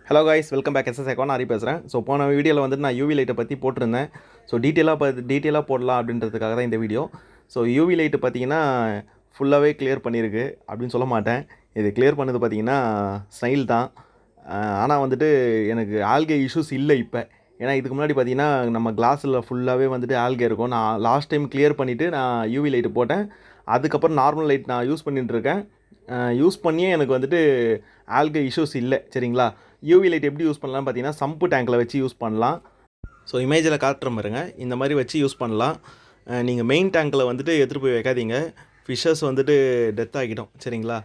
Hello guys, welcome back. SS account Aari பேசுகிறேன். So போன வீடியோவில் வந்துட்டு நான் யூவி லைட்டை பற்றி போட்டிருந்தேன். ஸோ டீட்டெயிலாக போடலாம் அப்படின்றதுக்காக தான் இந்த வீடியோ. ஸோ யூவி லைட்டு பார்த்தீங்கன்னா ஃபுல்லாகவே கிளியர் பண்ணியிருக்கு அப்படின்னு சொல்ல மாட்டேன். இது கிளியர் பண்ணது பார்த்தீங்கன்னா ஸ்னைல் தான். ஆனால் வந்துட்டு எனக்கு ஆல்கே இஷ்யூஸ் இல்லை இப்போ. ஏன்னா இதுக்கு முன்னாடி பார்த்தீங்கன்னா நம்ம கிளாஸில் ஃபுல்லாகவே வந்துட்டு ஆல்கே இருக்கும். நான் லாஸ்ட் டைம் கிளியர் பண்ணிவிட்டு நான் யூவி லைட்டு போட்டேன். அதுக்கப்புறம் நார்மல் லைட் நான் யூஸ் பண்ணிட்டுருக்கேன். யூஸ் பண்ணியே எனக்கு வந்துட்டு ஆல்கே இஷ்யூஸ் இல்லை. சரிங்களா? யூவி லைட் எப்படி யூஸ் பண்ணலாம்னு பார்த்தீங்கன்னா சம்பு டேங்கில் வச்சு யூஸ் பண்ணலாம். ஸோ இமேஜில் காட்டுற பாருங்க, இந்த மாதிரி வச்சு யூஸ் பண்ணலாம். நீங்கள் மெயின் டேங்கில் வந்துட்டு எடுத்துகிட்டு போய் வைக்காதீங்க. ஃபிஷ்ஷஸ் வந்துட்டு டெத் ஆகிடும். சரிங்களா?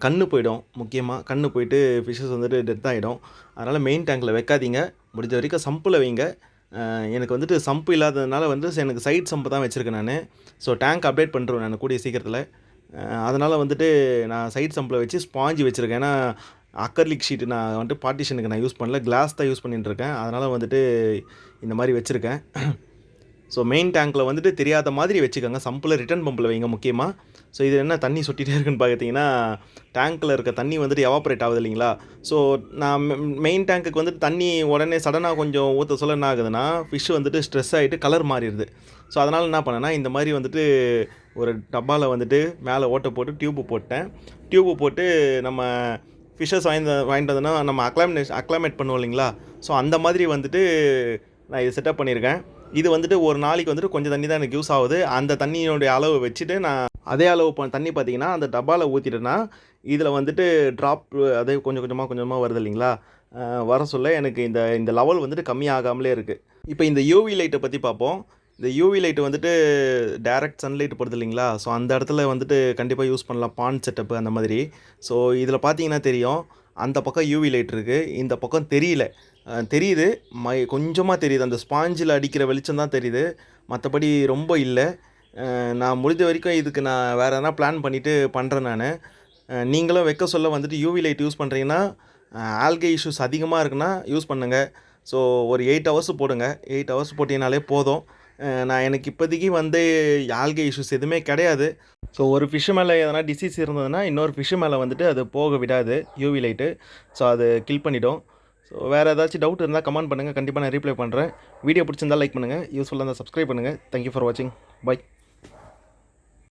கண்ணு போயிடும். முக்கியமாக கண்ணு போயிட்டு ஃபிஷ்ஷஸ் வந்துட்டு டெத் ஆகிடும். அதனால் மெயின் டேங்கில் வைக்காதீங்க. முடிஞ்ச வரைக்கும் சம்பில் வைங்க. எனக்கு வந்துட்டு சம்பு இல்லாததுனால வந்து எனக்கு சைட் சம்பு தான் வச்சுருக்கேன் நான். ஸோ டேங்க் அப்டேட் பண்ணுறேன் நான் கூடிய சீக்கிரத்தில். அதனால் வந்துட்டு நான் சைட் சம்பில் வச்சு ஸ்பாஞ்சு வச்சுருக்கேன். ஏன்னா அக்கர்லிக் ஷீட்டு நான் வந்துட்டு பார்ட்டிஷனுக்கு நான் யூஸ் பண்ணல, கிளாஸ் தான் யூஸ் பண்ணிட்டுருக்கேன். அதனால் வந்துட்டு இந்த மாதிரி வச்சுருக்கேன். ஸோ மெயின் டேங்க்கில் வந்துட்டு தெரியாத மாதிரி வச்சுக்கோங்க. சம்பில் ரிட்டர்ன் பம்பில் வைங்க முக்கியமாக. ஸோ இது என்ன தண்ணி சொட்டிகிட்டே இருக்குன்னு பார்த்தீங்கன்னா, டேங்க்கில் இருக்க தண்ணி வந்துட்டு எவாப்ரேட் ஆகுது இல்லைங்களா? ஸோ நான் மெயின் டேங்க்குக்கு வந்துட்டு தண்ணி உடனே சடனாக கொஞ்சம் ஊற்ற சொல்ல என்ன ஆகுதுன்னா, ஃபிஷ் வந்துட்டு ஸ்ட்ரெஸ் ஆகிட்டு கலர் மாறிடுது. ஸோ அதனால் என்ன பண்ணேன்னா, இந்த மாதிரி வந்துட்டு ஒரு டப்பாவில் வந்துட்டு மேலே ஓட்டை போட்டு டியூப்பு போட்டேன். டியூப்பு போட்டு நம்ம ஃபிஷ்ஷஸ் வாங்கிட்டு வந்தோன்னா நம்ம அக்ளாமேட் பண்ணுவோம் இல்லைங்களா? ஸோ அந்த மாதிரி வந்துட்டு நான் இது செட்டப் பண்ணியிருக்கேன். இது வந்துட்டு ஒரு நாளைக்கு வந்துட்டு கொஞ்சம் தண்ணி தான் எனக்கு யூஸ் ஆகுது. அந்த தண்ணியோடைய அளவு வச்சுட்டு நான் அதே அளவு தண்ணி பார்த்தீங்கன்னா அந்த டப்பாவில் ஊற்றிட்டேன்னா இதில் வந்துட்டு ட்ராப் அதே கொஞ்சம் கொஞ்சமாக வருது இல்லைங்களா? வர சொல்ல எனக்கு இந்த லெவல் வந்துட்டு கம்மியாகாமலே இருக்குது. இப்போ இந்த யூவி லைட்டை பற்றி பார்ப்போம். இந்த யூவி லைட்டு வந்துட்டு டைரக்ட் சன்லைட் படுது இல்லைங்களா? ஸோ அந்த இடத்துல வந்துட்டு கண்டிப்பாக யூஸ் பண்ணலாம். பாண்ட் செட்டப்பு அந்த மாதிரி. ஸோ இதில் பார்த்தீங்கன்னா தெரியும், அந்த பக்கம் யூவி லைட் இருக்குது, இந்த பக்கம் தெரியல. தெரியுது, கொஞ்சமாக தெரியுது. அந்த ஸ்பாஞ்சில் அடிக்கிற வெளிச்சம் தான் தெரியுது, மற்றபடி ரொம்ப இல்லை. நான் முடிஞ்ச வரைக்கும் இதுக்கு நான் வேறு எதனா பிளான் பண்ணிவிட்டு பண்ணுறேன் நான். நீங்களும் வைக்க சொல்ல வந்துட்டு யூவி லைட் யூஸ் பண்ணுறீங்கன்னா, ஆல்கே இஷ்யூஸ் அதிகமாக இருக்குன்னா யூஸ் பண்ணுங்கள். ஸோ ஒரு 8 ஹவர்ஸ் போடுங்க. 8 ஹவர்ஸ் போட்டிங்கனாலே போதும். நான் எனக்கு இப்போதைக்கு வந்து ஆல்கே இஷ்யூஸ் எதுவுமே கிடையாது. ஸோ ஒரு ஃபிஷ்ஷு மேலே எதனா டிசீஸ் இருந்ததுன்னா இன்னொரு ஃபிஷ்ஷு மேலே வந்துட்டு அது போக விடாது யூவி லைட்டு. ஸோ அது கில் பண்ணிவிடும். ஸோ வேறு ஏதாச்சும் டவுட் இருந்தால் கமெண்ட் பண்ணுங்கள், கண்டிப்பாக நான் ரீப்ளை பண்ணுறேன். வீடியோ பிடிச்சிருந்தால் லைக் பண்ணுங்கள், யூஸ்ஃபுல்லாக இருந்தால் சப்ஸ்கிரைப் பண்ணுங்கள். தேங்க்யூ ஃபார் வாட்சிங். பை.